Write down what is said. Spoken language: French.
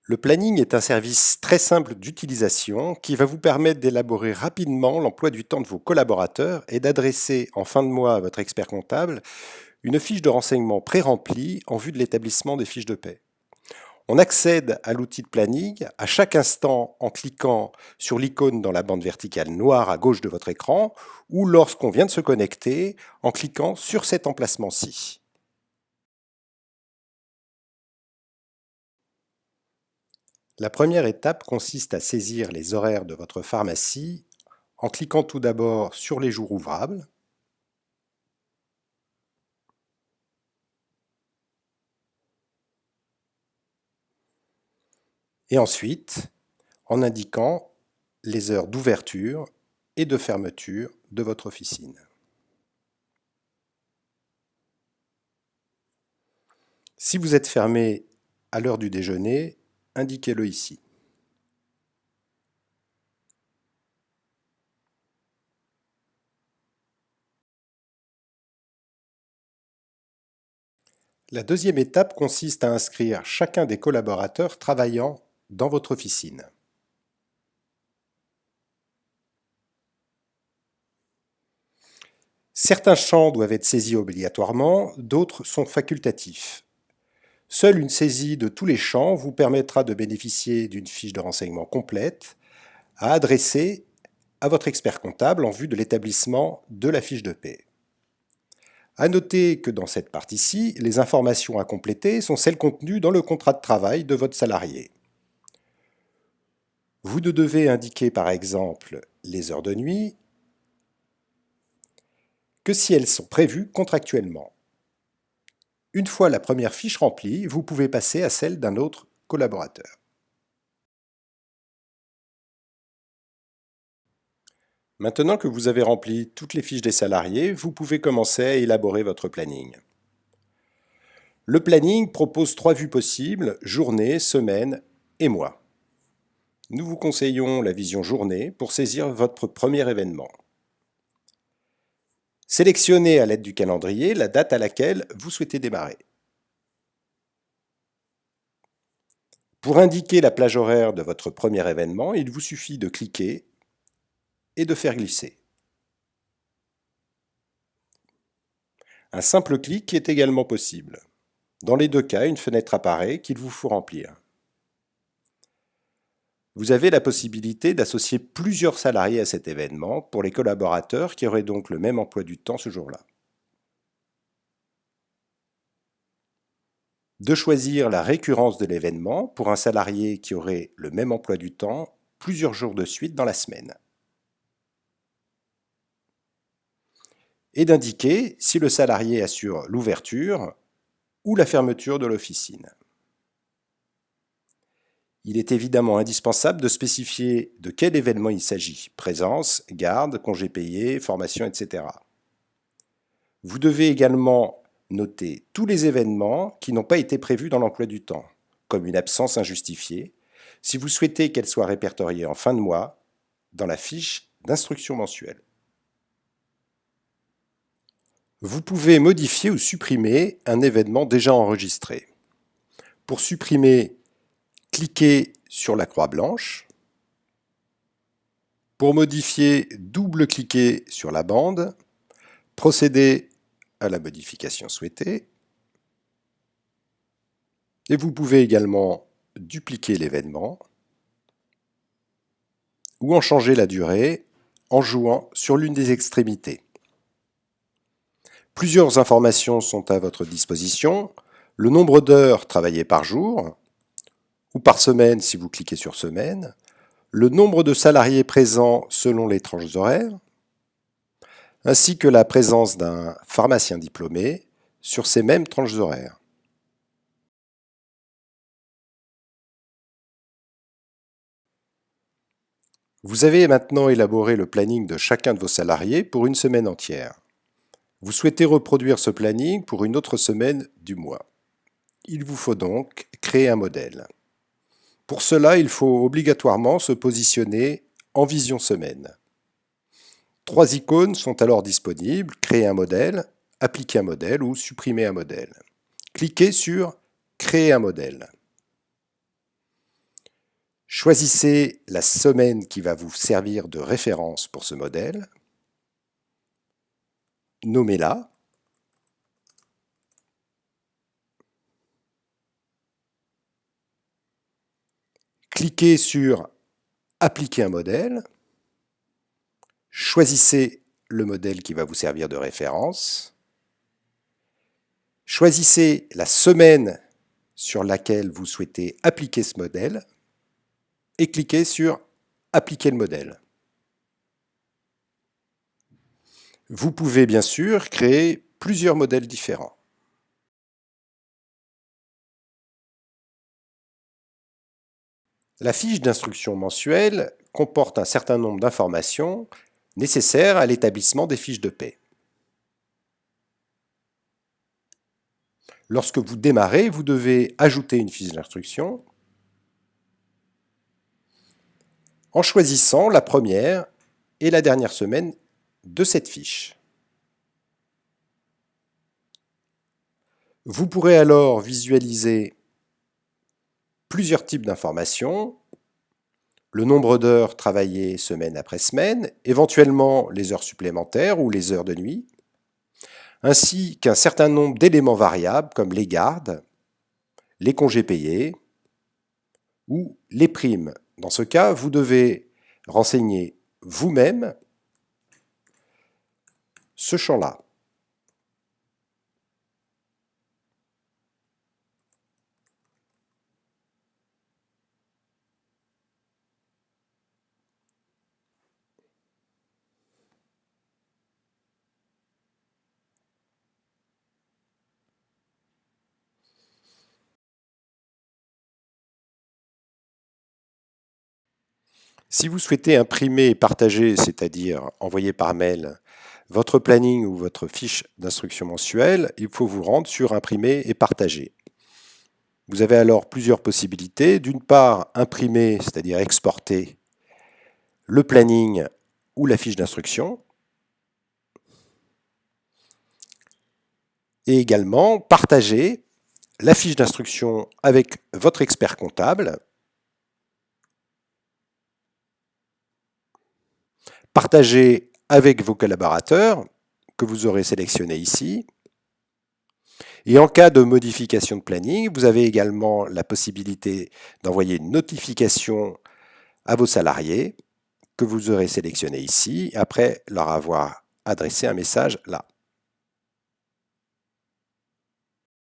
Le planning est un service très simple d'utilisation qui va vous permettre d'élaborer rapidement l'emploi du temps de vos collaborateurs et d'adresser en fin de mois à votre expert comptable une fiche de renseignement pré-remplie en vue de l'établissement des fiches de paie. On accède à l'outil de planning à chaque instant en cliquant sur l'icône dans la bande verticale noire à gauche de votre écran ou lorsqu'on vient de se connecter en cliquant sur cet emplacement-ci. La première étape consiste à saisir les horaires de votre pharmacie en cliquant tout d'abord sur les jours ouvrables, et ensuite en indiquant les heures d'ouverture et de fermeture de votre officine. Si vous êtes fermé à l'heure du déjeuner, indiquez-le ici. La deuxième étape consiste à inscrire chacun des collaborateurs travaillant dans votre officine. Certains champs doivent être saisis obligatoirement, d'autres sont facultatifs. Seule une saisie de tous les champs vous permettra de bénéficier d'une fiche de renseignement complète à adresser à votre expert comptable en vue de l'établissement de la fiche de paie. À noter que dans cette partie-ci, les informations à compléter sont celles contenues dans le contrat de travail de votre salarié. Vous devez indiquer par exemple les heures de nuit que si elles sont prévues contractuellement. Une fois la première fiche remplie, vous pouvez passer à celle d'un autre collaborateur. Maintenant que vous avez rempli toutes les fiches des salariés, vous pouvez commencer à élaborer votre planning. Le planning propose 3 vues possibles, journée, semaine et mois. Nous vous conseillons la vision journée pour saisir votre premier événement. Sélectionnez à l'aide du calendrier la date à laquelle vous souhaitez démarrer. Pour indiquer la plage horaire de votre premier événement, il vous suffit de cliquer et de faire glisser. Un simple clic est également possible. Dans les deux cas, une fenêtre apparaît qu'il vous faut remplir. Vous avez la possibilité d'associer plusieurs salariés à cet événement pour les collaborateurs qui auraient donc le même emploi du temps ce jour-là. De choisir la récurrence de l'événement pour un salarié qui aurait le même emploi du temps plusieurs jours de suite dans la semaine. Et d'indiquer si le salarié assure l'ouverture ou la fermeture de l'officine. Il est évidemment indispensable de spécifier de quel événement il s'agit, présence, garde, congé payé, formation, etc. Vous devez également noter tous les événements qui n'ont pas été prévus dans l'emploi du temps, comme une absence injustifiée, si vous souhaitez qu'elle soit répertoriée en fin de mois dans la fiche d'instruction mensuelle. Vous pouvez modifier ou supprimer un événement déjà enregistré. Pour supprimer, cliquez sur la croix blanche. Pour modifier, double-cliquez sur la bande. Procédez à la modification souhaitée. Et vous pouvez également dupliquer l'événement ou en changer la durée en jouant sur l'une des extrémités. Plusieurs informations sont à votre disposition. Le nombre d'heures travaillées par jour, ou par semaine si vous cliquez sur semaine, le nombre de salariés présents selon les tranches horaires, ainsi que la présence d'un pharmacien diplômé sur ces mêmes tranches horaires. Vous avez maintenant élaboré le planning de chacun de vos salariés pour une semaine entière. Vous souhaitez reproduire ce planning pour une autre semaine du mois. Il vous faut donc créer un modèle. Pour cela, il faut obligatoirement se positionner en vision semaine. 3 icônes sont alors disponibles, créer un modèle, appliquer un modèle ou supprimer un modèle. Cliquez sur Créer un modèle. Choisissez la semaine qui va vous servir de référence pour ce modèle. Nommez-la. Cliquez sur Appliquer un modèle. Choisissez le modèle qui va vous servir de référence. Choisissez la semaine sur laquelle vous souhaitez appliquer ce modèle et cliquez sur Appliquer le modèle. Vous pouvez bien sûr créer plusieurs modèles différents. La fiche d'instruction mensuelle comporte un certain nombre d'informations nécessaires à l'établissement des fiches de paie. Lorsque vous démarrez, vous devez ajouter une fiche d'instruction en choisissant la première et la dernière semaine de cette fiche. Vous pourrez alors visualiser plusieurs types d'informations, le nombre d'heures travaillées semaine après semaine, éventuellement les heures supplémentaires ou les heures de nuit, ainsi qu'un certain nombre d'éléments variables comme les gardes, les congés payés ou les primes. Dans ce cas, vous devez renseigner vous-même ce champ-là. Si vous souhaitez imprimer et partager, c'est-à-dire envoyer par mail, votre planning ou votre fiche d'instruction mensuelle, il faut vous rendre sur Imprimer et partager. Vous avez alors plusieurs possibilités. D'une part, imprimer, c'est-à-dire exporter le planning ou la fiche d'instruction. Et également partager la fiche d'instruction avec votre expert comptable. Partager avec vos collaborateurs que vous aurez sélectionnés ici. Et en cas de modification de planning, vous avez également la possibilité d'envoyer une notification à vos salariés que vous aurez sélectionnés ici, après leur avoir adressé un message là.